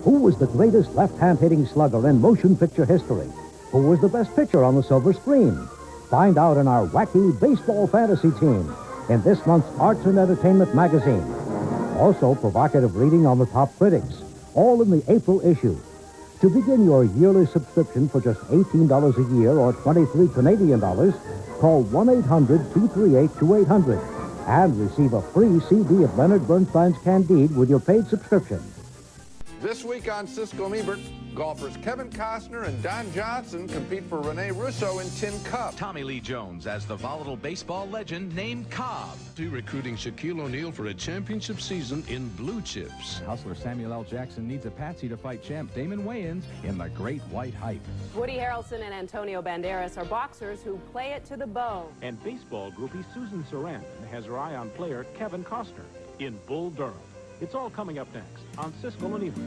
Who was the greatest left-hand hitting slugger in motion picture history? Who was the best pitcher on the silver screen? Find out in our wacky baseball fantasy team in this month's Arts and Entertainment magazine. Also, provocative reading on the top critics, all in the April issue. To begin your yearly subscription for just $18 a year or 23 Canadian dollars, call 1-800-238-2800 and receive a free CD of Leonard Bernstein's Candide with your paid subscription. This week on Siskel Ebert, golfers Kevin Costner and Don Johnson compete for Rene Russo in Tin Cup. Tommy Lee Jones as the volatile baseball legend named Cobb. Recruiting Shaquille O'Neal for a championship season in Blue Chips. Hustler Samuel L. Jackson needs a patsy to fight champ Damon Wayans in The Great White Hype. Woody Harrelson and Antonio Banderas are boxers who play it to the bone. And baseball groupie Susan Sarandon has her eye on player Kevin Costner in Bull Durham. It's all coming up next on Siskel and Ebert.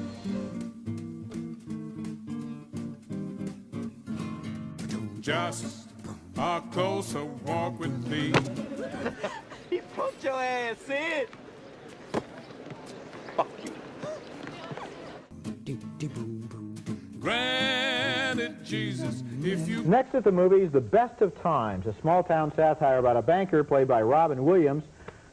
Just a closer walk with me. He put your ass in. Fuck you. Granted, Jesus, if you... Next at the movies, The Best of Times, a small-town satire about a banker played by Robin Williams,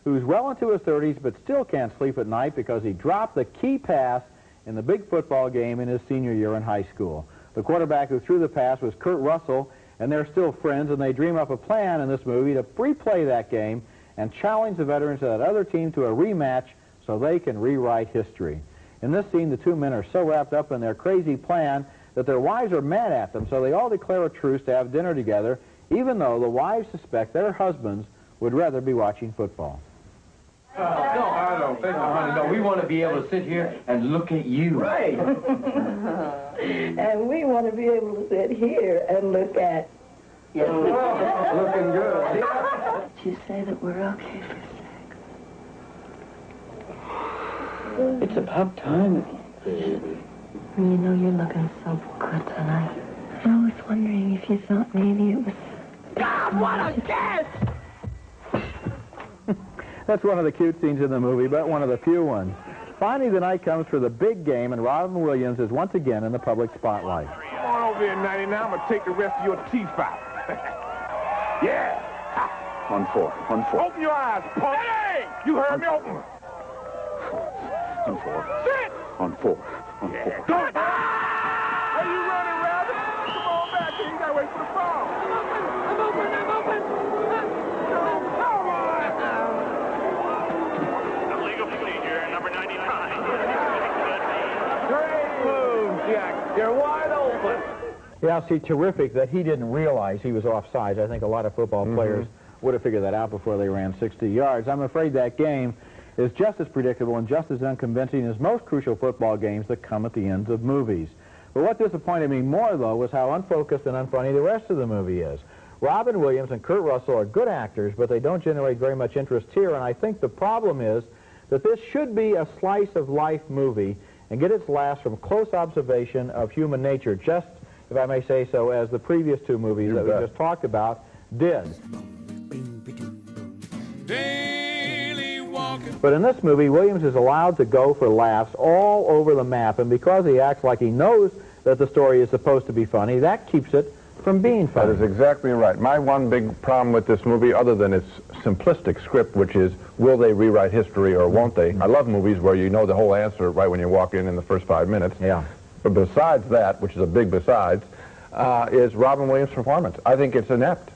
who's well into his 30s but still can't sleep at night because he dropped the key pass in the big football game in his senior year in high school. The quarterback who threw the pass was Kurt Russell, and they're still friends, and they dream up a plan in this movie to replay that game and challenge the veterans of that other team to a rematch so they can rewrite history. In this scene, the two men are so wrapped up in their crazy plan that their wives are mad at them, so they all declare a truce to have dinner together, even though the wives suspect their husbands would rather be watching football. No, I don't think so, honey. No, we want to be able to sit here and look at you. Right. And we want to be able to sit here and look at you. Looking good. Did you say that we're okay for sex? It's about time. You know you're looking so good tonight. I was wondering if you thought maybe it was... God, what a guess! That's one of the cute scenes in the movie, but one of the few ones. Finally, the night comes for the big game, and Robin Williams is once again in the public spotlight. Come on over here, 99. I'm going to take the rest of your teeth out. Yeah. 1-4. 1-4. Open your eyes, punk. Hey! You heard me. Open. 1-4. Sit. 1-4. 1-4. Yeah. Good. Where you running, Rabbit? Come on back here. You got to wait for the ball. I'm open. You're wide open. Yeah, see, terrific that he didn't realize he was offsides. I think a lot of football players would have figured that out before they ran 60 yards. I'm afraid that game is just as predictable and just as unconvincing as most crucial football games that come at the ends of movies. But what disappointed me more, though, was how unfocused and unfunny the rest of the movie is. Robin Williams and Kurt Russell are good actors, but they don't generate very much interest here, and I think the problem is that this should be a slice-of-life movie and get its laughs from close observation of human nature, just, if I may say so, as the previous two movies that we just talked about did. But in this movie, Williams is allowed to go for laughs all over the map, and because he acts like he knows that the story is supposed to be funny, that keeps it from being funny. That is exactly right. My one big problem with this movie, other than its simplistic script, which is, will they rewrite history or won't they? I love movies where you know the whole answer right when you walk in the first 5 minutes. Yeah. But besides that, which is a big besides, is Robin Williams' performance. I think it's inept.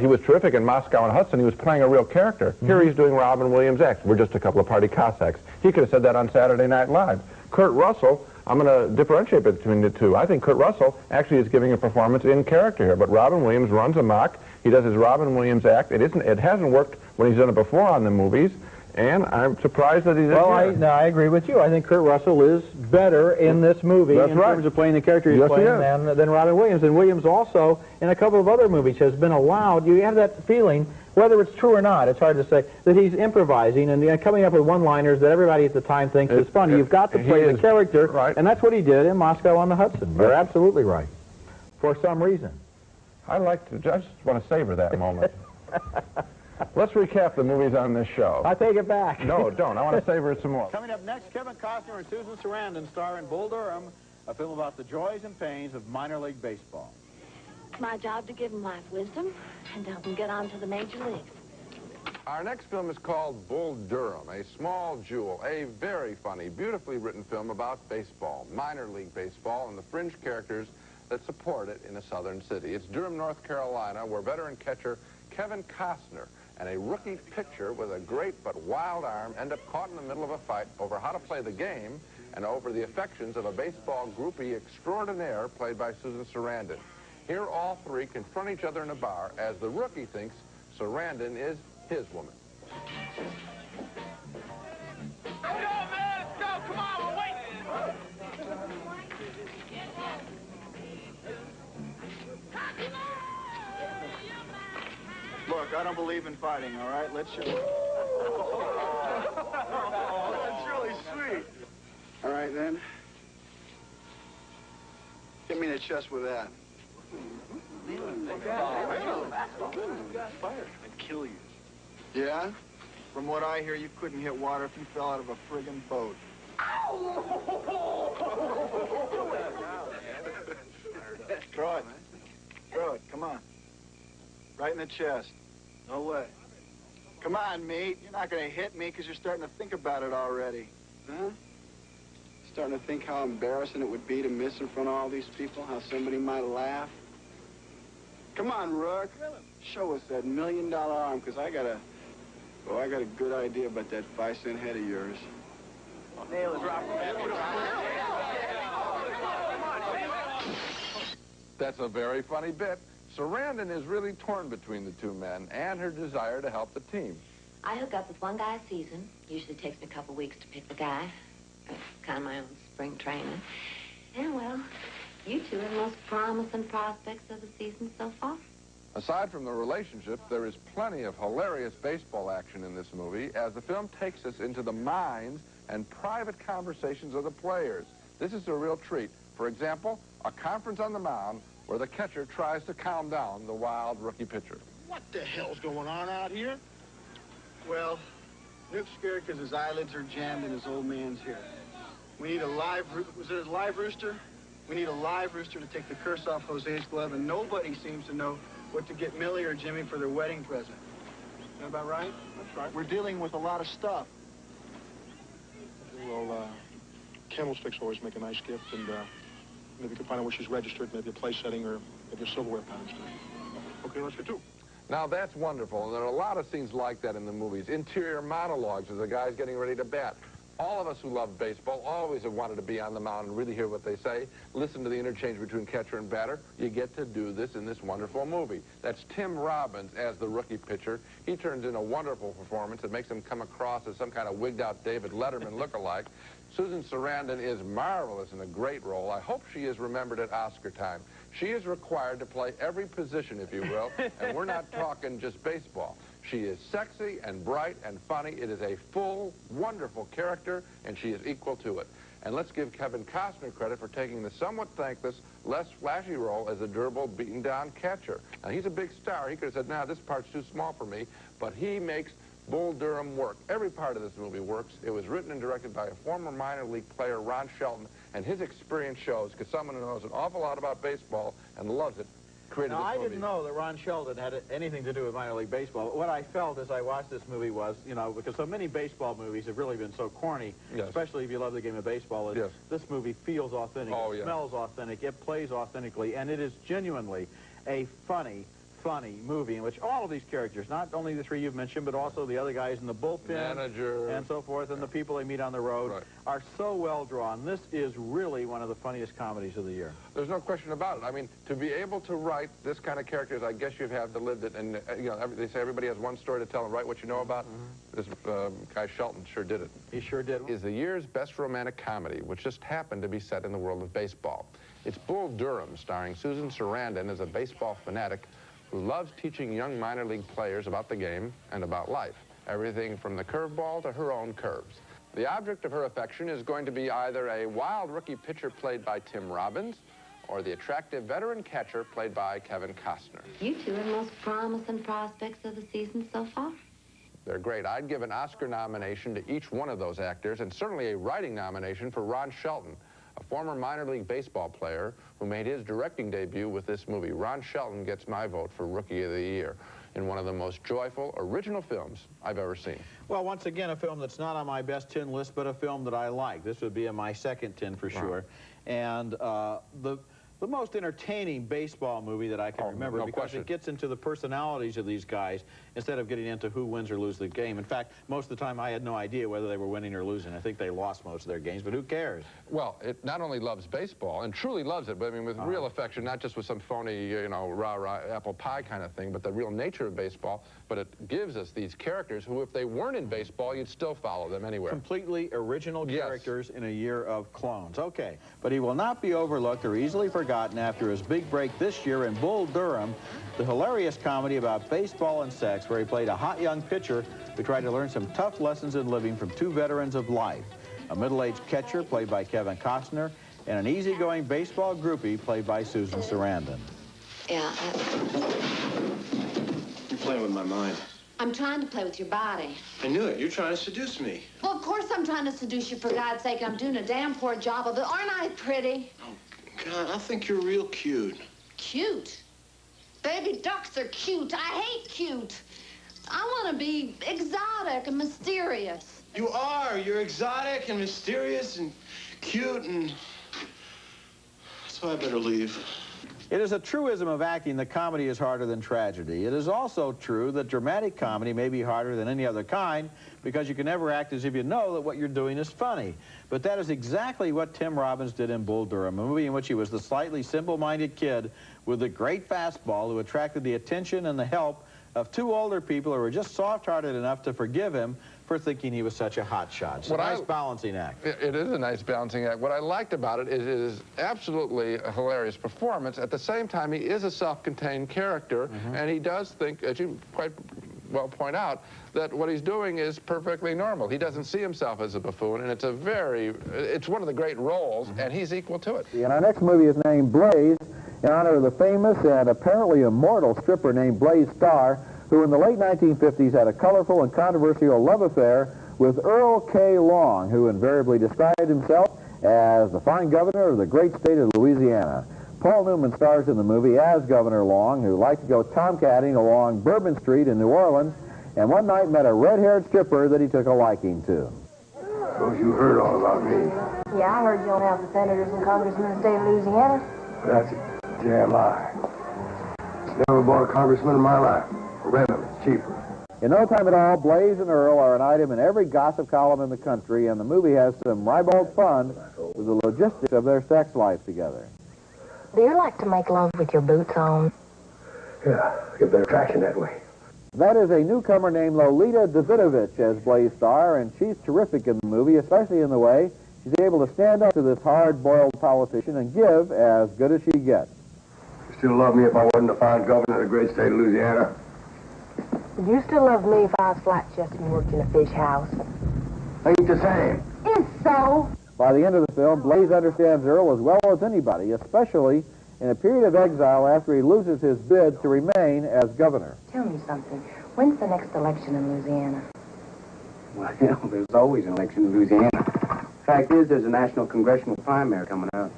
He was terrific in Moscow and Hudson. He was playing a real character. Here he's doing Robin Williams X. We're just a couple of party Cossacks. He could have said that on Saturday Night Live. Kurt Russell, I'm going to differentiate between the two. I think Kurt Russell actually is giving a performance in character here, but Robin Williams runs amok. He does his Robin Williams act. It hasn't worked when he's done it before on the movies, and I'm surprised that he's I agree with you. I think Kurt Russell is better in this movie terms of playing the character he's playing than Robin Williams. And Williams also, in a couple of other movies, has been allowed, you have that feeling, whether it's true or not, it's hard to say, that he's improvising and coming up with one-liners that everybody at the time thinks is funny. You've got to play the character, and that's what he did in Moscow on the Hudson. You're absolutely right, for some reason. I just want to savor that moment. Let's recap the movies on this show. I take it back. No, don't. I want to savor it some more. Coming up next, Kevin Costner and Susan Sarandon star in Bull Durham, a film about the joys and pains of minor league baseball. It's my job to give them life wisdom and help them get on to the major leagues. Our next film is called Bull Durham, a small jewel, a very funny, beautifully written film about baseball, minor league baseball, and the fringe characters that support it in a southern city. It's Durham, North Carolina, where veteran catcher Kevin Costner and a rookie pitcher with a great but wild arm end up caught in the middle of a fight over how to play the game and over the affections of a baseball groupie extraordinaire played by Susan Sarandon. Here all three confront each other in a bar as the rookie thinks Sarandon is his woman. Let's go, man! Let's go! Come on, we're waiting! Look, I don't believe in fighting, all right? Let's show it. That's really sweet. All right, then. Hit me in the chest with that. I'd kill you. Yeah? From what I hear, you couldn't hit water if you fell out of a friggin' boat. Throw it. Throw it. Come on. Right in the chest. No way. Come on, mate. You're not going to hit me because you're starting to think about it already. Huh? Starting to think how embarrassing it would be to miss in front of all these people, how somebody might laugh. Come on, Rook. Show us that $1 million arm, because I got a good idea about that 5-cent head of yours. Nail is dropping. That's a very funny bit. Sarandon is really torn between the two men and her desire to help the team. I hook up with one guy a season. Usually takes me a couple weeks to pick the guy. It's kind of my own spring training. And, well, you two are the most promising prospects of the season so far. Aside from the relationship, there is plenty of hilarious baseball action in this movie as the film takes us into the minds and private conversations of the players. This is a real treat. For example, a conference on the mound where the catcher tries to calm down the wild rookie pitcher. What the hell's going on out here? Well, Nook's scared because his eyelids are jammed and his old man's here. We need a live, was it a live rooster? We need a live rooster to take the curse off Jose's glove, and nobody seems to know what to get Millie or Jimmy for their wedding present. Is that about right? That's right. We're dealing with a lot of stuff. Well, candlesticks always make a nice gift, and maybe you can find out where she's registered, maybe a place setting or maybe a silverware pattern. Okay, let's get to. Now, that's wonderful, and there are a lot of scenes like that in the movies. Interior monologues as the guy's getting ready to bat. All of us who love baseball always have wanted to be on the mound and really hear what they say, listen to the interchange between catcher and batter. You get to do this in this wonderful movie. That's Tim Robbins as the rookie pitcher. He turns in a wonderful performance that makes him come across as some kind of wigged-out David Letterman look-alike. Susan Sarandon is marvelous in a great role. I hope she is remembered at Oscar time. She is required to play every position, if you will, and we're not talking just baseball. She is sexy and bright and funny. It is a full, wonderful character, and she is equal to it. And let's give Kevin Costner credit for taking the somewhat thankless, less flashy role as a durable, beaten-down catcher. Now, he's a big star. He could have said, nah, this part's too small for me, but he makes Bull Durham work. Every part of this movie works. It was written and directed by a former minor league player, Ron Shelton, and his experience shows, because someone who knows an awful lot about baseball and loves it, created now, this movie. I didn't know that Ron Shelton had anything to do with minor league baseball. What I felt as I watched this movie was, you know, because so many baseball movies have really been so corny, yes, especially if you love the game of baseball, is yes, this movie feels authentic, it smells authentic, it plays authentically, and it is genuinely a funny movie in which all of these characters, not only the three you've mentioned, but also the other guys in the bullpen, manager, and so forth, and the people they meet on the road, are so well drawn. This is really one of the funniest comedies of the year. There's no question about it. I mean, to be able to write this kind of characters, I guess you've had to live it, and you know, they say everybody has one story to tell and write what you know about. This guy Shelton sure did it. He sure did. Is the year's best romantic comedy, which just happened to be set in the world of baseball. It's Bull Durham, starring Susan Sarandon as a baseball fanatic who loves teaching young minor league players about the game and about life, everything from the curveball to her own curves. The object of her affection is going to be either a wild rookie pitcher played by Tim Robbins or the attractive veteran catcher played by Kevin Costner? You two are the most promising prospects of the season so far. They're great. I'd give an Oscar nomination to each one of those actors, and certainly a writing nomination for Ron Shelton, a former minor league baseball player who made his directing debut with this movie. Ron Shelton gets my vote for Rookie of the Year in one of the most joyful, original films I've ever seen. Well, once again, a film that's not on my best 10 list, but a film that I like. This would be in my second 10 for sure. And the most entertaining baseball movie that I can remember, because it gets into the personalities of these guys instead of getting into who wins or loses the game. In fact, most of the time I had no idea whether they were winning or losing. I think they lost most of their games, but who cares? Well, it not only loves baseball, and truly loves it, but I mean with real affection, not just with some phony, you know, rah-rah apple pie kind of thing, but the real nature of baseball. But it gives us these characters who, if they weren't in baseball, you'd still follow them anywhere. Completely original characters in a year of clones. Okay, but he will not be overlooked or easily forgotten after his big break this year in Bull Durham, the hilarious comedy about baseball and sex, where he played a hot young pitcher who tried to learn some tough lessons in living from two veterans of life, a middle-aged catcher played by Kevin Costner, and an easygoing baseball groupie played by Susan Sarandon. Yeah. You're playing with my mind. I'm trying to play with your body. I knew it. You're trying to seduce me. Well, of course I'm trying to seduce you, for God's sake. I'm doing a damn poor job of it. Aren't I pretty? God, I think you're real cute. Cute? Baby ducks are cute. I hate cute. I want to be exotic and mysterious. You are. You're exotic and mysterious and cute, and so I better leave. It is a truism of acting that comedy is harder than tragedy. It is also true that dramatic comedy may be harder than any other kind, because you can never act as if you know that what you're doing is funny. But that is exactly what Tim Robbins did in Bull Durham, a movie in which he was the slightly simple-minded kid with a great fastball who attracted the attention and the help of two older people who were just soft-hearted enough to forgive him for thinking he was such a hotshot. It's a nice balancing act. It is a nice balancing act. What I liked about it is it is absolutely a hilarious performance. At the same time, he is a self-contained character, and he does think, as you quite well point out, that what he's doing is perfectly normal. He doesn't see himself as a buffoon, and it's one of the great roles, and he's equal to it. And our next movie is named Blaze, in honor of the famous and apparently immortal stripper named Blaze Starr, who in the late 1950s had a colorful and controversial love affair with Earl K. Long, who invariably described himself as the fine governor of the great state of Louisiana. Paul Newman stars in the movie as Governor Long, who liked to go tomcatting along Bourbon Street in New Orleans, and one night met a red-haired stripper that he took a liking to. Suppose you heard all about me. Yeah, I heard you don't have the senators and congressmen of the state of Louisiana. That's a damn lie. Never bought a congressman in my life. Rent them, it's cheaper. In no time at all, Blaze and Earl are an item in every gossip column in the country, and the movie has some ribald fun with the logistics of their sex life together. Do you like to make love with your boots on? Yeah, get better traction that way. That is a newcomer named Lolita Davidovich as Blaze Starr, and she's terrific in the movie, especially in the way she's able to stand up to this hard-boiled politician and give as good as she gets. You still love me if I wasn't a fine governor of the great state of Louisiana? Would you still love me if I was flat-chested and worked in a fish house? Ain't the same. It's so. By the end of the film, Blaze understands Earl as well as anybody, especially in a period of exile after he loses his bid to remain as governor. Tell me something. When's the next election in Louisiana? Well, there's always an election in Louisiana. Fact is, there's a national congressional primary coming up.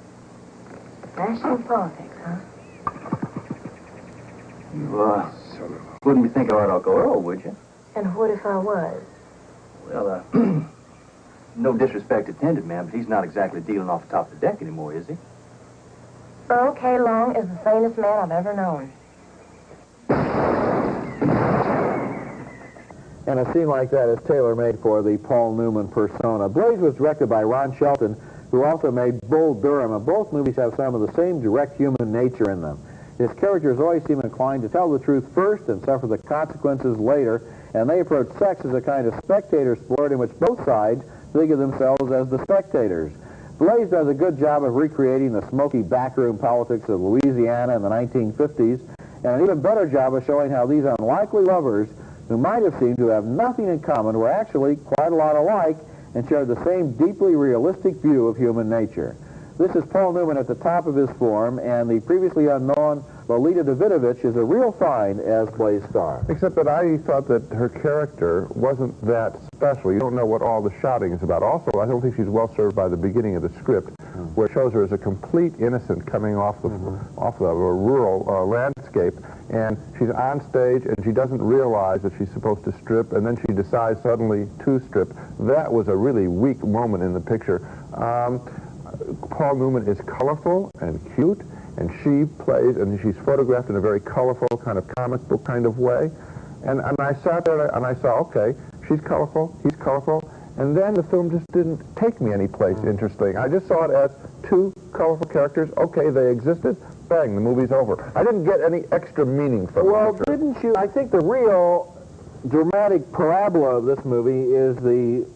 National politics, huh? You, wouldn't be thinking about Uncle Earl, would you? And what if I was? Well, no disrespect intended, ma'am, but he's not exactly dealing off the top of the deck anymore, is he? Earl K. Long is the sanest man I've ever known. And a scene like that is tailor-made for the Paul Newman persona. Blaze was directed by Ron Shelton, who also made Bull Durham, and both movies have some of the same direct human nature in them. His characters always seem inclined to tell the truth first and suffer the consequences later, and they approach sex as a kind of spectator sport in which both sides think of themselves as the spectators. Blaze does a good job of recreating the smoky backroom politics of Louisiana in the 1950s, and an even better job of showing how these unlikely lovers, who might have seemed to have nothing in common, were actually quite a lot alike and shared the same deeply realistic view of human nature. This is Paul Newman at the top of his form, and the previously unknown Lolita Davidovich is a real find as Blaze Starr. Except that I thought that her character wasn't that special. You don't know what all the shouting is about. Also, I don't think she's well served by the beginning of the script, where it shows her as a complete innocent coming off the rural landscape, and she's on stage and she doesn't realize that she's supposed to strip, and then she decides suddenly to strip. That was a really weak moment in the picture. Paul Newman is colorful and cute, and she plays, and she's photographed in a very colorful, kind of comic book kind of way. And I sat there and I saw, okay, she's colorful, he's colorful, and then the film just didn't take me anyplace interesting. I just saw it as two colorful characters. Okay, they existed. Bang, the movie's over. I didn't get any extra meaning from it. Well, didn't you? I think the real dramatic parabola of this movie is the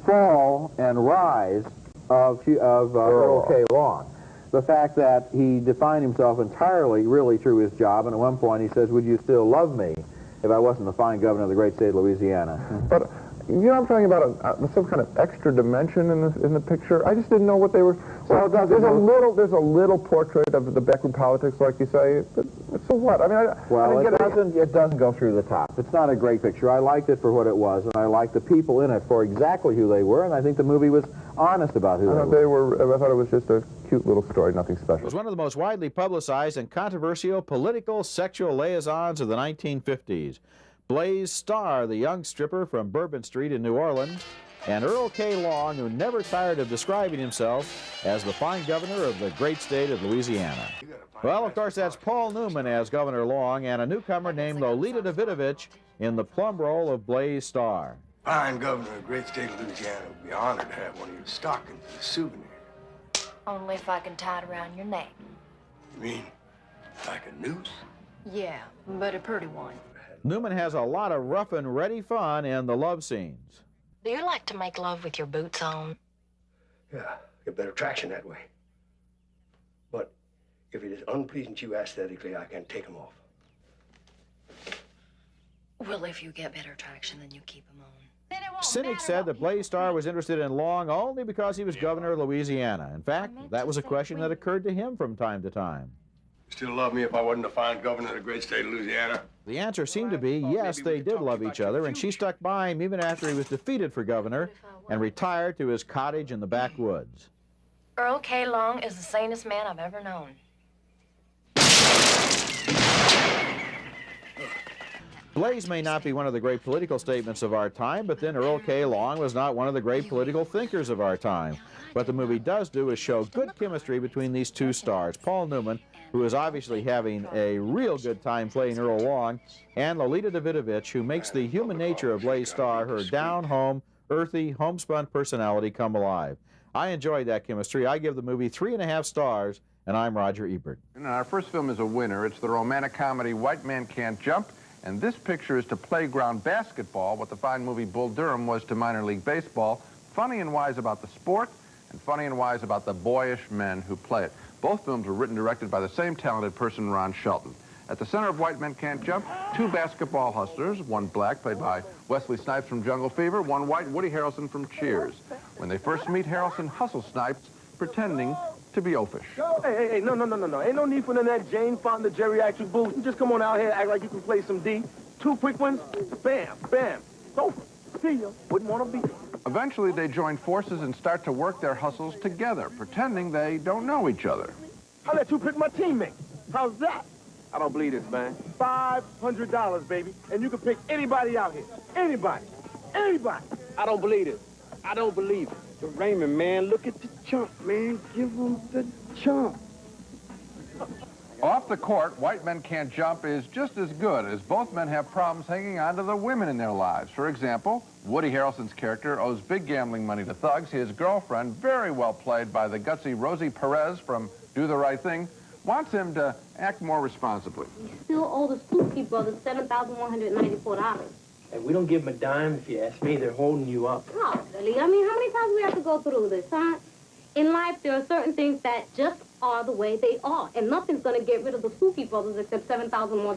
fall and rise of Earl K. Long. The fact that he defined himself entirely, really, through his job, and at one point he says, "Would you still love me if I wasn't the fine governor of the great state of Louisiana?" But you know, I'm talking about some kind of extra dimension in the picture. I just didn't know what they were. Well, there's a little portrait of the backroom politics, like you say. But so what? I mean, it doesn't go through the top. It's not a great picture. I liked it for what it was, and I liked the people in it for exactly who they were, and I think the movie was honest about who they were. I thought it was just a cute little story, nothing special. It was one of the most widely publicized and controversial political sexual liaisons of the 1950s. Blaze Starr, the young stripper from Bourbon Street in New Orleans, and Earl K. Long, who never tired of describing himself as the fine governor of the great state of Louisiana. Well, of course, that's Paul Newman as Governor Long, and a newcomer named Lolita Davidovich in the plum role of Blaze Starr. Fine governor of the great state of Louisiana would be honored to have one of your stockings as a souvenir. Only if I can tie it around your neck. You mean like a noose? Yeah, but a pretty one. Newman has a lot of rough and ready fun in the love scenes. Do you like to make love with your boots on? Yeah, get better traction that way. But if it is unpleasing to you aesthetically, I can take them off. Well, if you get better traction, then you keep them on. Cynics said that Blaze Starr was interested in Long only because he was governor of Louisiana. In fact, that was a question that occurred to him from time to time. Still love me if I wasn't the fine governor of the great state of Louisiana? The answer seemed to be yes, they did love each other, and she stuck by him even after he was defeated for governor and retired to his cottage in the backwoods. Earl K. Long is the sanest man I've ever known. Blaze may not be one of the great political statements of our time, but then Earl K. Long was not one of the great political thinkers of our time. What the movie does do is show good chemistry between these two stars, Paul Newman, who is obviously having a real good time playing Earl Long, and Lolita Davidovich, who makes the human nature of Blaze Starr, her down-home, earthy, homespun personality, come alive. I enjoyed that chemistry. I give the movie 3.5 stars, and I'm Roger Ebert. And our first film is a winner. It's the romantic comedy White Man Can't Jump, and this picture is to playground basketball what the fine movie Bull Durham was to minor league baseball. Funny and wise about the sport, and funny and wise about the boyish men who play it. Both films were written and directed by the same talented person, Ron Shelton. At the center of White Men Can't Jump, two basketball hustlers, one black, played by Wesley Snipes from Jungle Fever, one white, Woody Harrelson from Cheers. When they first meet, Harrelson hustles Snipes, pretending to be oafish. Hey, no. Ain't no need for none of that Jane Fonda geriatric boost. You just come on out here, act like you can play some D. Two quick ones, bam, bam. So, see ya. Wouldn't want to be. Eventually, they join forces and start to work their hustles together, pretending they don't know each other. I'll let you pick my teammate. How's that? I don't believe this, man. $500, baby. And you can pick anybody out here. Anybody. Anybody. I don't believe it. I don't believe it. The Raymond, man, look at the chump, man. Give him the chump. Off the court, White Men Can't Jump is just as good, as both men have problems hanging on to the women in their lives. For example, Woody Harrelson's character owes big gambling money to thugs. His girlfriend, very well played by the gutsy Rosie Perez from Do the Right Thing, wants him to act more responsibly. You still owe the Spooky Brothers $7,194. Hey, we don't give them a dime if you ask me. They're holding you up. Oh, really? I mean, how many times do we have to go through this, huh? In life, there are certain things that just are the way they are, and nothing's going to get rid of the Spooky Brothers except $7,000 more.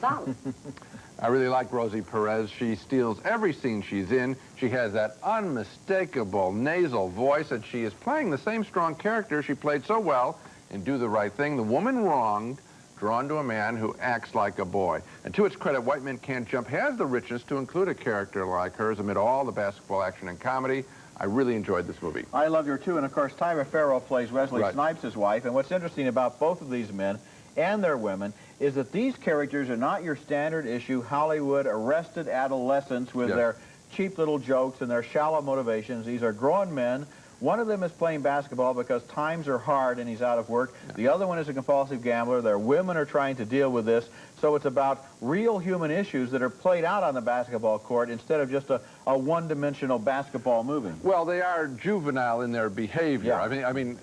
I really like Rosie Perez. She steals every scene she's in. She has that unmistakable nasal voice, and she is playing the same strong character she played so well in Do the Right Thing, the woman wronged, drawn to a man who acts like a boy. And to its credit, White Men Can't Jump has the richness to include a character like hers amid all the basketball action and comedy. I really enjoyed this movie. I loved her, too, and of course, Tyra Farrow plays Wesley Snipes' wife, and what's interesting about both of these men and their women is that these characters are not your standard issue Hollywood arrested adolescents with their cheap little jokes and their shallow motivations. These are grown men. One of them is playing basketball because times are hard and he's out of work. The other one is a compulsive gambler. Their women are trying to deal with this. So it's about real human issues that are played out on the basketball court instead of just a one-dimensional basketball movie. Well, they are juvenile in their behavior.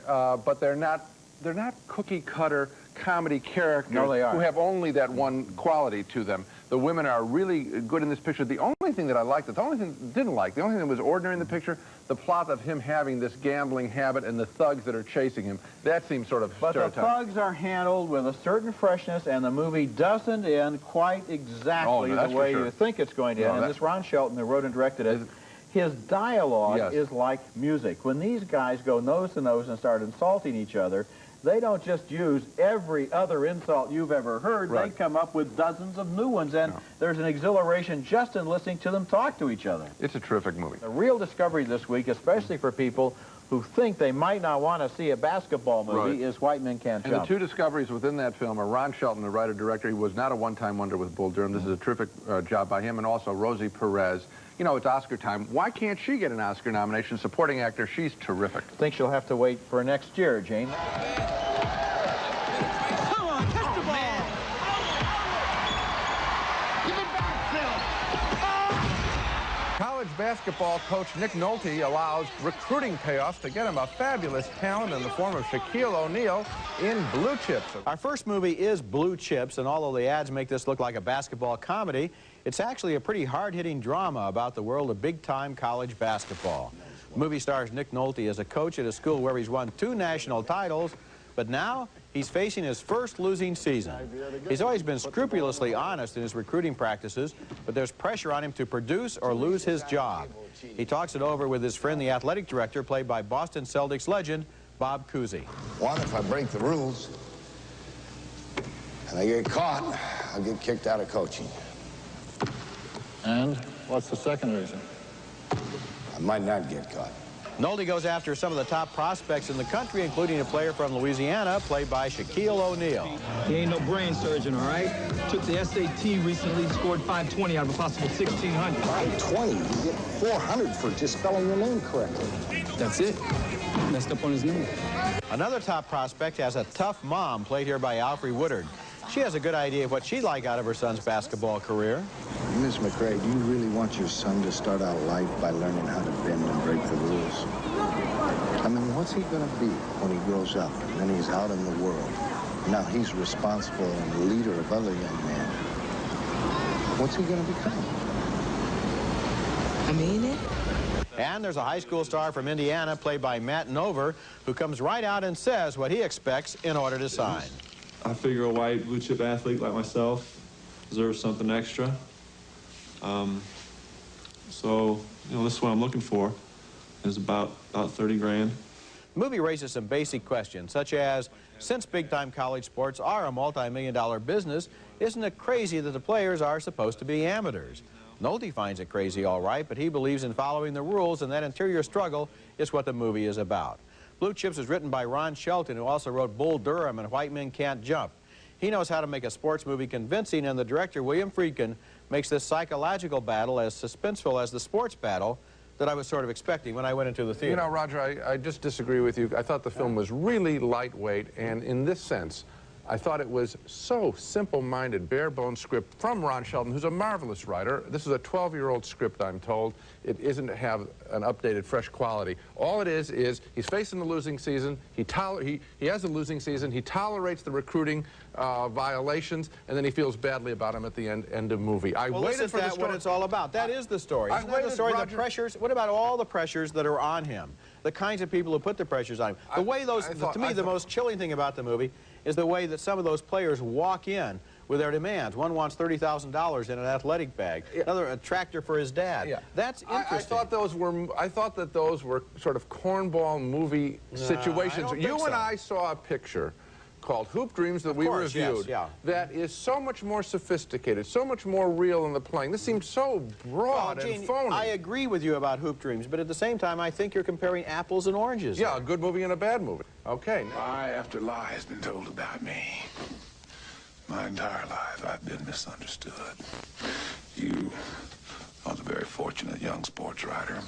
But they're not cookie-cutter comedy characters who have only that one quality to them. The women are really good in this picture. The only thing that I liked, the only thing I didn't like, the only thing that was ordinary in the picture, the plot of him having this gambling habit and the thugs that are chasing him, that seems sort of stereotypical. But the thugs are handled with a certain freshness, and the movie doesn't end quite exactly the way you think it's going to end. And this Ron Shelton, who wrote and directed it, his dialogue is like music. When these guys go nose to nose and start insulting each other, they don't just use every other insult you've ever heard. They come up with dozens of new ones, and there's an exhilaration just in listening to them talk to each other. It's a terrific movie. The real discovery this week, especially for people who think they might not want to see a basketball movie, is White Men Can't Jump. And the two discoveries within that film are Ron Shelton, the writer-director. He was not a one-time wonder with Bull Durham. This is a terrific job by him, and also Rosie Perez. You know, it's Oscar time. Why can't she get an Oscar nomination? Supporting actor, she's terrific. I think she'll have to wait for next year, Jane. College basketball coach Nick Nolte allows recruiting payoffs to get him a fabulous talent in the form of Shaquille O'Neal in Blue Chips. Our first movie is Blue Chips, and although the ads make this look like a basketball comedy, it's actually a pretty hard-hitting drama about the world of big-time college basketball. The movie stars Nick Nolte as a coach at a school where he's won 2 national titles, but now he's facing his first losing season. He's always been scrupulously honest in his recruiting practices, but there's pressure on him to produce or lose his job. He talks it over with his friend, the athletic director, played by Boston Celtics legend Bob Cousy. One, if I break the rules and I get caught, I'll get kicked out of coaching. And what's the second reason? I might not get caught. Nolte goes after some of the top prospects in the country, including a player from Louisiana, played by Shaquille O'Neal. He ain't no brain surgeon, all right? Took the SAT recently, scored 520 out of a possible 1,600. 520? You get 400 for just spelling your name correctly. That's it. Messed up on his name. Another top prospect has a tough mom, played here by Alfre Woodard. She has a good idea of what she'd like out of her son's basketball career. Miss McRae, do you really want your son to start out life by learning how to bend and break the rules? I mean, what's he going to be when he grows up and then he's out in the world? Now he's responsible and leader of other young men. What's he going to become? I mean it. And there's a high school star from Indiana, played by Matt Nover, who comes right out and says what he expects in order to sign. I figure a white blue chip athlete like myself deserves something extra. So, you know, this is what I'm looking for. Is about 30 grand. The movie raises some basic questions, such as, since big-time college sports are a multi-million-dollar business, isn't it crazy that the players are supposed to be amateurs? Nolte finds it crazy, all right, but he believes in following the rules, and that interior struggle is what the movie is about. Blue Chips was written by Ron Shelton, who also wrote Bull Durham and White Men Can't Jump. He knows how to make a sports movie convincing, and the director, William Friedkin, makes this psychological battle as suspenseful as the sports battle that I was sort of expecting when I went into the theater. You know, Roger, I just disagree with you. I thought the film was really lightweight, and in this sense, I thought it was so simple-minded, bare-bones script from Ron Shelton, who's a marvelous writer. This is a 12-year-old script, I'm told. It isn't to have an updated, fresh quality. All it is he's facing the losing season. He has a losing season. He tolerates the recruiting violations, and then he feels badly about him at the end of movie. I waited for the story. What it's all about. That is the story. Isn't that the story? The pressures. What about all the pressures that are on him? The kinds of people who put the pressures on him. The way those, to me, the most chilling thing about the movie is the way that some of those players walk in with their demands. One wants $30,000 in an athletic bag. Another, a tractor for his dad. That's interesting. I thought that those were sort of cornball movie situations. You and I saw a picture called Hoop Dreams that we reviewed that is so much more sophisticated, so much more real in the playing. This seemed so broad and phony. I agree with you about Hoop Dreams, but at the same time, I think you're comparing apples and oranges. Yeah, a good movie and a bad movie. Okay. Lie after lie has been told about me. My entire life, I've been misunderstood. You are the very fortunate young sports writer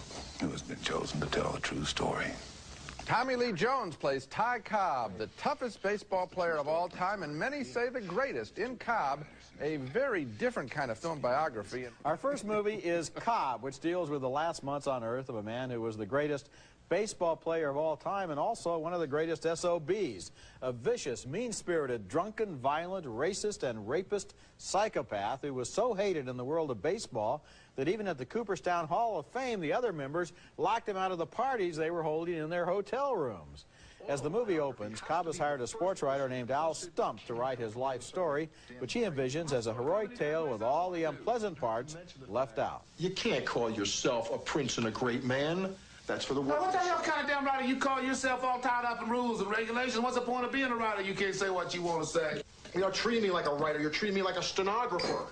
who has been chosen to tell the true story. Tommy Lee Jones plays Ty Cobb, the toughest baseball player of all time, and many say the greatest. In Cobb, a very different kind of film biography. Our first movie is Cobb, which deals with the last months on Earth of a man who was the greatest baseball player of all time and also one of the greatest SOBs. A vicious, mean-spirited, drunken, violent, racist, and rapist psychopath who was so hated in the world of baseball that even at the Cooperstown Hall of Fame, the other members locked him out of the parties they were holding in their hotel rooms. As the movie opens, Cobb has hired a sports writer named Al Stump to write his life story, which he envisions as a heroic tale with all the unpleasant parts left out. You can't call yourself a prince and a great man. That's for the world. What the hell kind of damn writer you call yourself all tied up in rules and regulations? What's the point of being a writer? You can't say what you want to say. You're not treating me like a writer. You're treating me like a stenographer.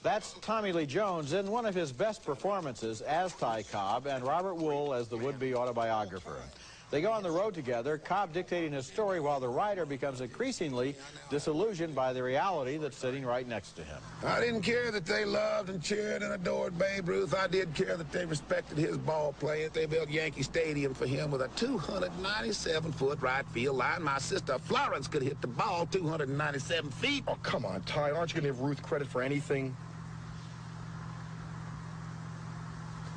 That's Tommy Lee Jones in one of his best performances as Ty Cobb and Robert Wool as the would-be autobiographer. They go on the road together, Cobb dictating his story while the writer becomes increasingly disillusioned by the reality that's sitting right next to him. I didn't care that they loved and cheered and adored Babe Ruth. I did care that they respected his ball playing. They built Yankee Stadium for him with a 297-foot right field line. My sister Florence could hit the ball 297 feet. Oh, come on, Ty. Aren't you going to give Ruth credit for anything?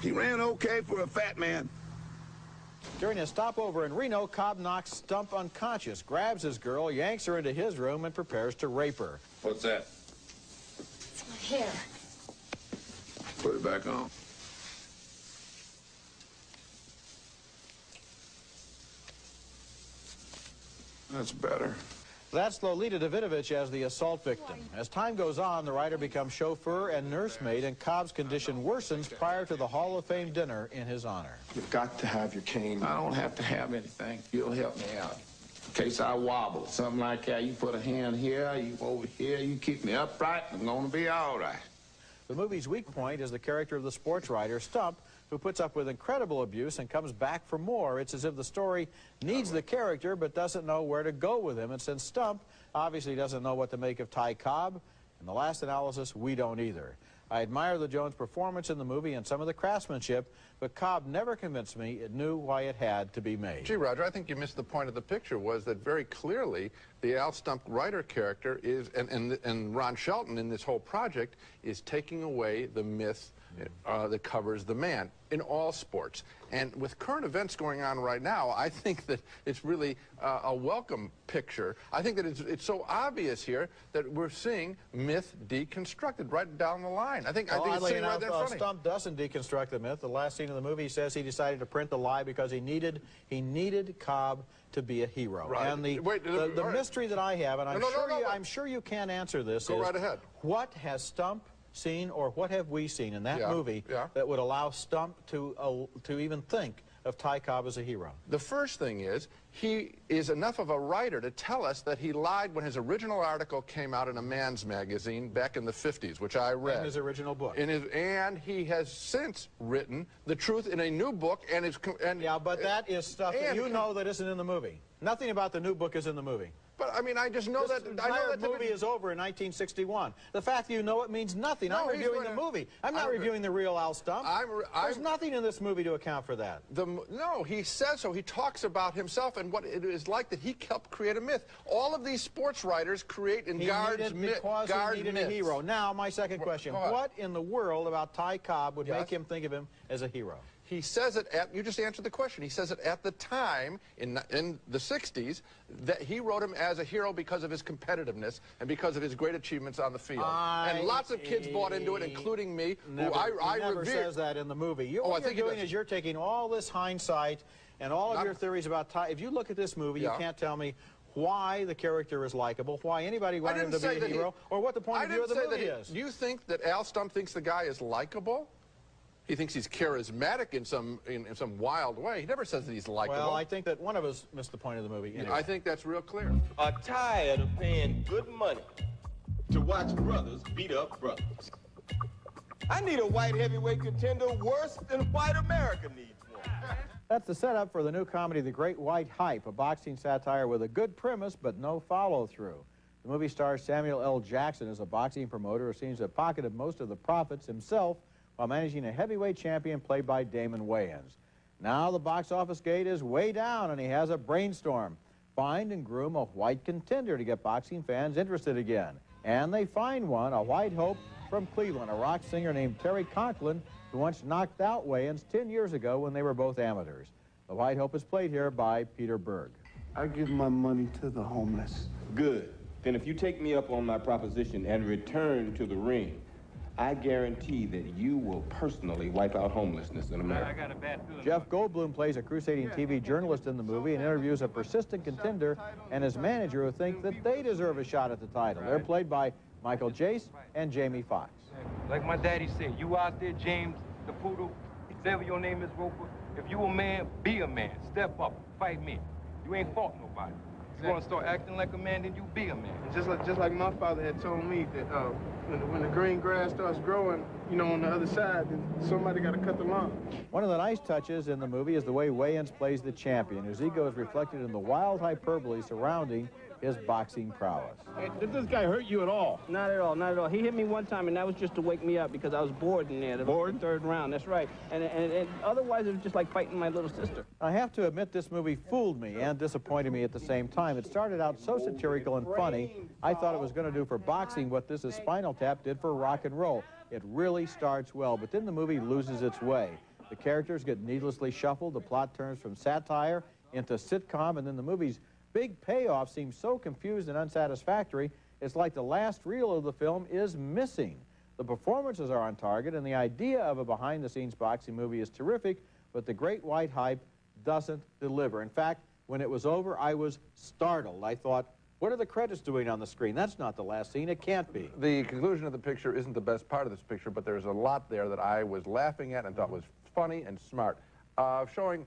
He ran okay for a fat man. During a stopover in Reno, Cobb knocks Stump unconscious, grabs his girl, yanks her into his room, and prepares to rape her. What's that? It's my hair. Put it back on. That's better. That's Lolita Davidovich as the assault victim. As time goes on, the writer becomes chauffeur and nursemaid, and Cobb's condition worsens prior to the Hall of Fame dinner in his honor. You've got to have your cane. I don't have to have anything. You'll help me out. In case I wobble, something like that, you put a hand here, you over here, you keep me upright, I'm gonna be all right. The movie's weak point is the character of the sports writer, Stump, who puts up with incredible abuse and comes back for more. It's as if the story needs the character but doesn't know where to go with him. And since Stump obviously doesn't know what to make of Ty Cobb, in the last analysis, we don't either. I admire the Jones performance in the movie and some of the craftsmanship, but Cobb never convinced me it knew why it had to be made. Gee, Roger, I think you missed the point of the picture, was that very clearly the Al Stump writer character is, and Ron Shelton in this whole project, is taking away the myth that covers the man in all sports. And with current events going on right now, I think that it's really a welcome picture. I think that it's so obvious here that we're seeing myth deconstructed right down the line. I think it's sitting right there in front of you. Stump doesn't deconstruct the myth. The last scene of the movie, he says he decided to print the lie because he needed Cobb to be a hero. Right. And the mystery that I have, and I'm sure you can't answer this, Go right ahead. What has Stump seen, or what have we seen in that movie that would allow Stump to even think of Ty Cobb as a hero? The first thing is, he is enough of a writer to tell us that he lied when his original article came out in a man's magazine back in the 50s, which I read. In his original book. And he has since written the truth in a new book, yeah, but that is stuff that you know that isn't in the movie. Nothing about the new book is in the movie. But, I mean, I just know that... I know that the movie is over in 1961. The fact that you know it means nothing. No, I'm reviewing the movie. I'm not reviewing the real Al Stump. There's nothing in this movie to account for that. No, he says so. He talks about himself and what it is like that he helped create a myth. All of these sports writers create and guard myths. Because he needed a hero. Now, my second question. What in the world about Ty Cobb would make him think of him as a hero? He says it you just answered the question. He says it at the time, in the 60s, that he wrote him as a hero because of his competitiveness and because of his great achievements on the field. And lots of kids bought into it, including me, who I never says that in the movie. What you're doing is you're taking all this hindsight and all of your theories about Ty. If you look at this movie, you can't tell me why the character is likable, why anybody wanted him to be a hero, or what the point of view of the movie is. You think that Al Stump thinks the guy is likable? He thinks he's charismatic in some wild way. He never says that he's likable. Well, I think that one of us missed the point of the movie. Anyway. I think that's real clear. Are tired of paying good money to watch brothers beat up brothers. I need a white heavyweight contender worse than white America needs one. That's the setup for the new comedy, The Great White Hype, a boxing satire with a good premise but no follow-through. The movie stars Samuel L. Jackson as a boxing promoter who seems to have pocketed most of the profits himself while managing a heavyweight champion played by Damon Wayans. Now the box office gate is way down and he has a brainstorm. Find and groom a white contender to get boxing fans interested again. And they find one, a white hope from Cleveland, a rock singer named Terry Conklin, who once knocked out Wayans 10 years ago when they were both amateurs. The white hope is played here by Peter Berg. I give my money to the homeless. Good. Then if you take me up on my proposition and return to the ring, I guarantee that you will personally wipe out homelessness in America. I got a bad feeling. Jeff Goldblum plays a crusading TV journalist in the movie and interviews a persistent contender and his manager who think that they deserve a shot at the title. They're played by Michael Jace and Jamie Foxx. Like my daddy said, you out there, James the Poodle, whatever your name is, Roper, if you a man, be a man. Step up, fight me. You ain't fought nobody. You want to start acting like a man, then you be a man. Just like my father had told me that when the green grass starts growing, you know, on the other side, then somebody got to cut the lawn. One of the nice touches in the movie is the way Wayans plays the champion, whose ego is reflected in the wild hyperbole surrounding his boxing prowess. Hey, did this guy hurt you at all? Not at all, not at all. He hit me one time, and that was just to wake me up because I was bored in there. Bored? Third round, that's right. And otherwise, it was just like fighting my little sister. I have to admit, this movie fooled me and disappointed me at the same time. It started out so satirical and funny, I thought it was going to do for boxing what This Is Spinal Tap did for rock and roll. It really starts well, but then the movie loses its way. The characters get needlessly shuffled, the plot turns from satire into sitcom, and then the movie's big payoff seems so confused and unsatisfactory, it's like the last reel of the film is missing. The performances are on target, and the idea of a behind-the-scenes boxing movie is terrific, but the Great White Hype doesn't deliver. In fact, when it was over, I was startled. I thought, what are the credits doing on the screen? That's not the last scene. It can't be. The conclusion of the picture isn't the best part of this picture, but there's a lot there that I was laughing at and thought was funny and smart. Showing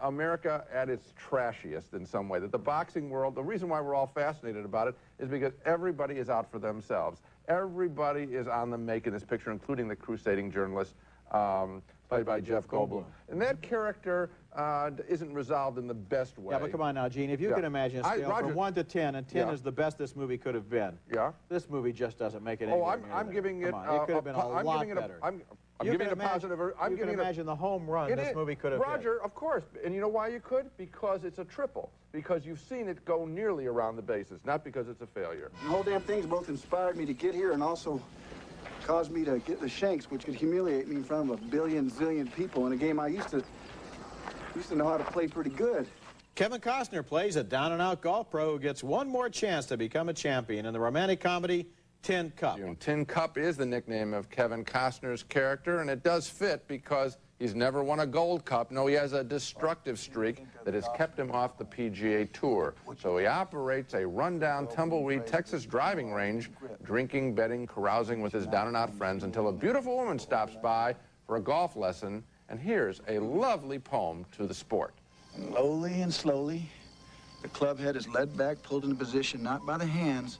America at its trashiest in some way. That the boxing world, the reason why we're all fascinated about it is because everybody is out for themselves. Everybody is on the make in this picture, including the crusading journalist played by Jeff Goldblum. And that character isn't resolved in the best way. Yeah, but come on now, Gene. If you can imagine a scale from 1 to 10, and 10 is the best this movie could have been. Yeah. This movie just doesn't make it any good. I'm giving it. It could have been a lot better. I'm giving it a positive. You can imagine the home run this movie could have Roger, of course. And you know why you could? Because it's a triple. Because you've seen it go nearly around the bases, not because it's a failure. The whole damn thing's both inspired me to get here and also caused me to get the shanks, which could humiliate me in front of a billion zillion people in a game I used to know how to play pretty good. Kevin Costner plays a down-and-out golf pro who gets one more chance to become a champion in the romantic comedy Tin Cup. Tin Cup is the nickname of Kevin Costner's character, and it does fit because he's never won a gold cup. No, he has a destructive streak that has kept him off the PGA Tour. So he operates a rundown, tumbleweed Texas driving range, drinking, betting, carousing with his down-and-out friends until a beautiful woman stops by for a golf lesson, and here's a lovely poem to the sport. Slowly and slowly, the club head is led back, pulled into position not by the hands,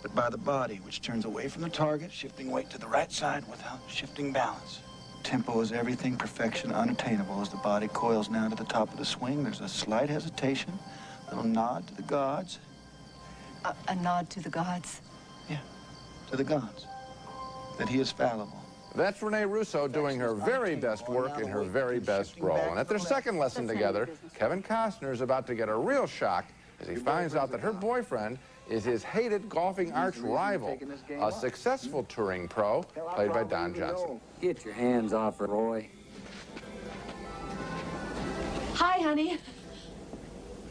but by the body, which turns away from the target, shifting weight to the right side without shifting balance. Tempo is everything, perfection unattainable. As the body coils now to the top of the swing, there's a slight hesitation, a little nod to the gods. A nod to the gods? Yeah, to the gods. That he is fallible. That's Rene Russo doing her very best work in her very best role. And at their second lesson together, Kevin Costner is about to get a real shock as he finds out that her boyfriend is his hated golfing arch rival, a successful touring pro played by Don Johnson. Get your hands off her, Roy. Hi, honey.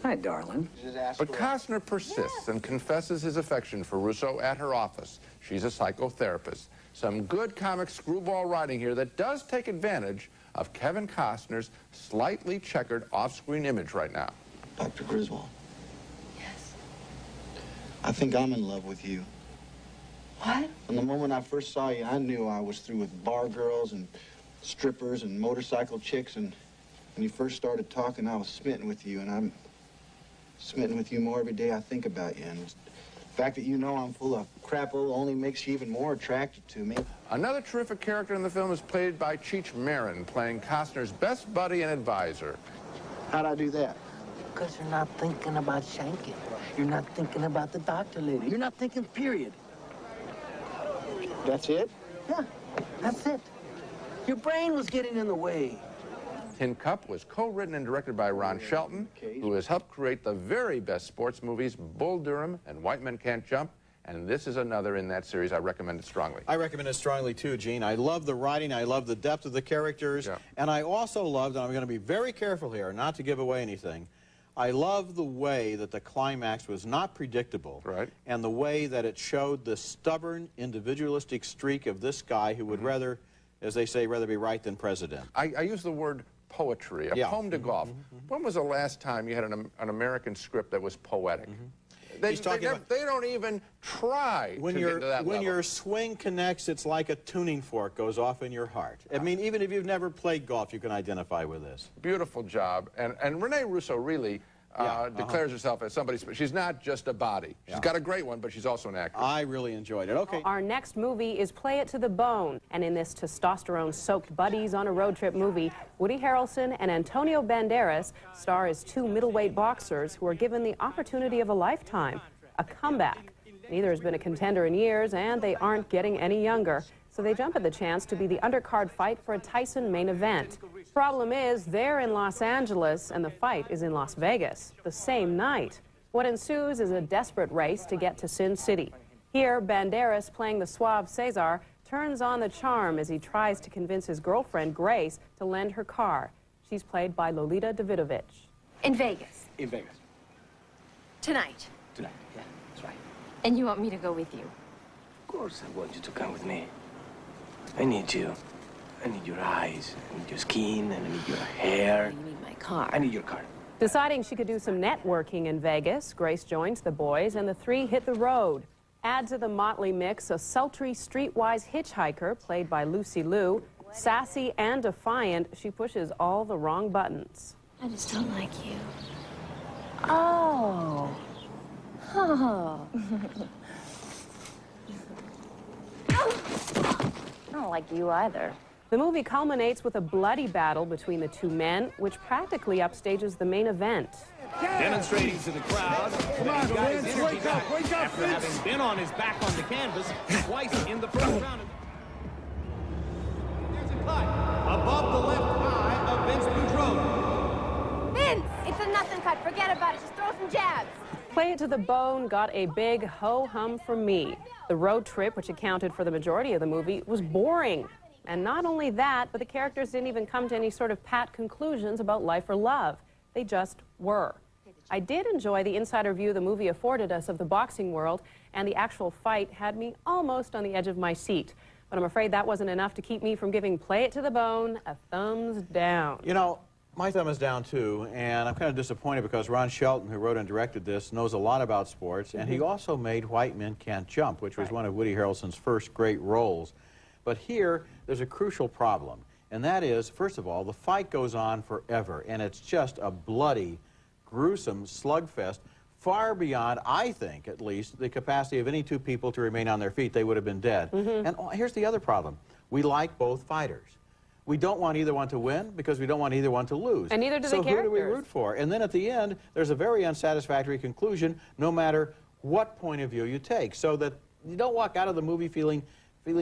Hi, darling. But Costner persists and confesses his affection for Russo at her office. She's a psychotherapist. Some good comic screwball writing here that does take advantage of Kevin Costner's slightly checkered off-screen image right now. Dr. Griswold. Yes. I think I'm in love with you. What? From the moment I first saw you, I knew I was through with bar girls and strippers and motorcycle chicks, and when you first started talking, I was smitten with you, and I'm smitten with you more every day I think about you. And the fact that you know I'm full of crap only makes you even more attracted to me. Another terrific character in the film is played by Cheech Marin, playing Costner's best buddy and advisor. How'd I do that? Because you're not thinking about shanking. You're not thinking about the doctor lady. You're not thinking, period. That's it? Yeah, that's it. Your brain was getting in the way. Tin Cup was co-written and directed by Ron Shelton, who has helped create the very best sports movies, Bull Durham and White Men Can't Jump, and this is another in that series. I recommend it strongly. I recommend it strongly too, Gene. I love the writing, I love the depth of the characters, and I also loved, and I'm going to be very careful here not to give away anything, I love the way that the climax was not predictable, and the way that it showed the stubborn, individualistic streak of this guy who would rather, as they say, rather be right than president. I use the word poetry, a poem to golf. When was the last time you had an American script that was poetic? They don't even try to get to that level. When your swing connects, it's like a tuning fork goes off in your heart. I mean, even if you've never played golf, you can identify with this. Beautiful job. And Renee Russo really declares herself as somebody, she's not just a body. She's got a great one, but she's also an actress. I really enjoyed it. Okay. Our next movie is Play It to the Bone. And in this testosterone-soaked buddies on a road trip movie, Woody Harrelson and Antonio Banderas star as two middleweight boxers who are given the opportunity of a lifetime, a comeback. Neither has been a contender in years, and they aren't getting any younger. So they jump at the chance to be the undercard fight for a Tyson main event. Problem is, they're in Los Angeles and the fight is in Las Vegas the same night. What ensues is a desperate race to get to Sin City. Here, Banderas, playing the suave Cesar, turns on the charm as he tries to convince his girlfriend, Grace, to lend her car. She's played by Lolita Davidovich. In Vegas. In Vegas. Tonight. Tonight, yeah, that's right. And you want me to go with you? Of course I want you to come with me. I need you. I need your eyes, I need your skin, and I need your hair. You need my car. I need your car. Deciding she could do some networking in Vegas, Grace joins the boys and the three hit the road. Add to the motley mix a sultry, streetwise hitchhiker played by Lucy Liu. Sassy and defiant, she pushes all the wrong buttons. I just don't like you. Oh. Oh. I don't like you either. The movie culminates with a bloody battle between the two men, which practically upstages the main event. Demonstrating to the crowd that he got his energy back wake up, after having been on his back on the canvas twice in the first round. There's a cut above the left eye of Vince Boudreau. Vince, it's a nothing cut. Forget about it. Just throw some jabs. Play It to the Bone got a big ho-hum from me. The road trip, which accounted for the majority of the movie, was boring. And not only that, but the characters didn't even come to any sort of pat conclusions about life or love. They just were. I did enjoy the insider view the movie afforded us of the boxing world, and the actual fight had me almost on the edge of my seat. But I'm afraid that wasn't enough to keep me from giving Play It to the Bone a thumbs down. You know, my thumb is down too, and I'm kind of disappointed because Ron Shelton, who wrote and directed this, knows a lot about sports, and he also made White Men Can't Jump, which was one of Woody Harrelson's first great roles. But here, there's a crucial problem, and that is, first of all, the fight goes on forever, and it's just a bloody, gruesome slugfest, far beyond, I think, at least, the capacity of any two people to remain on their feet. They would have been dead. And here's the other problem. We like both fighters. We don't want either one to win because we don't want either one to lose. And neither do the characters. So who do we root for? And then at the end, there's a very unsatisfactory conclusion, no matter what point of view you take, so that you don't walk out of the movie feeling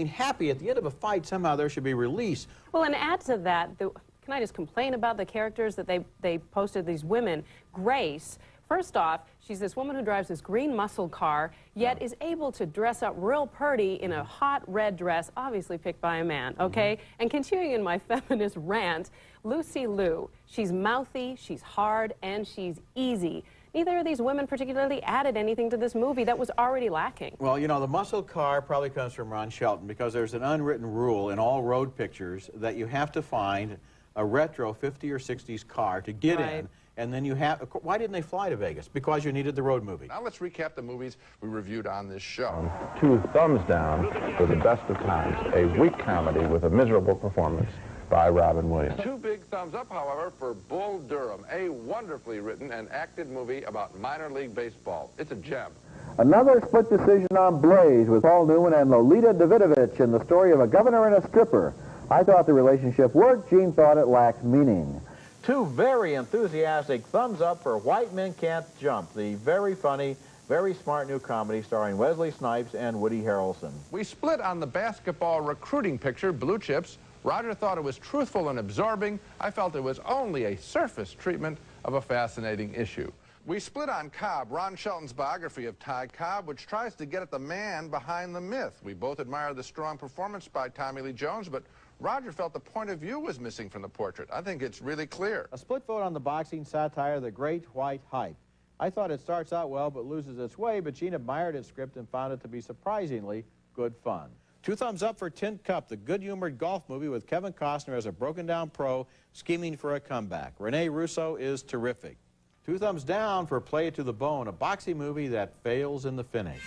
happy. At the end of a fight, somehow there should be release. Well, and add to that, can I just complain about the characters that they posted, these women? Grace, first off, she's this woman who drives this green muscle car, yet is able to dress up real pretty in a hot red dress, obviously picked by a man, okay? And continuing in my feminist rant, Lucy Liu, she's mouthy, she's hard, and she's easy. Neither of these women particularly added anything to this movie that was already lacking. Well, you know, the muscle car probably comes from Ron Shelton because there's an unwritten rule in all road pictures that you have to find a retro 50s or 60s car to get in, And then you have, why didn't they fly to Vegas? Because you needed the road movie. Now let's recap the movies we reviewed on this show. Two thumbs down for The Best of Times, a weak comedy with a miserable performance by Robin Williams. Two big thumbs up, however, for Bull Durham, a wonderfully written and acted movie about minor league baseball. It's a gem. Another split decision on Blaze with Paul Newman and Lolita Davidovich in the story of a governor and a stripper. I thought the relationship worked. Gene thought it lacked meaning. Two very enthusiastic thumbs up for White Men Can't Jump, the very funny, very smart new comedy starring Wesley Snipes and Woody Harrelson. We split on the basketball recruiting picture, Blue Chips. Roger thought it was truthful and absorbing. I felt it was only a surface treatment of a fascinating issue. We split on Cobb, Ron Shelton's biography of Ty Cobb, which tries to get at the man behind the myth. We both admire the strong performance by Tommy Lee Jones, but Roger felt the point of view was missing from the portrait. I think it's really clear. A split vote on the boxing satire, The Great White Hype. I thought it starts out well but loses its way, but Gene admired its script and found it to be surprisingly good fun. Two thumbs up for Tin Cup, the good-humored golf movie with Kevin Costner as a broken-down pro scheming for a comeback. Rene Russo is terrific. Two thumbs down for Play It to the Bone, a boxing movie that fails in the finish.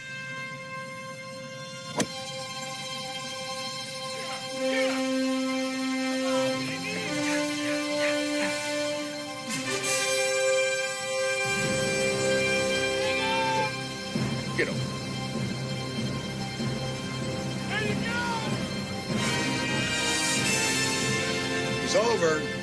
Get over. It's over.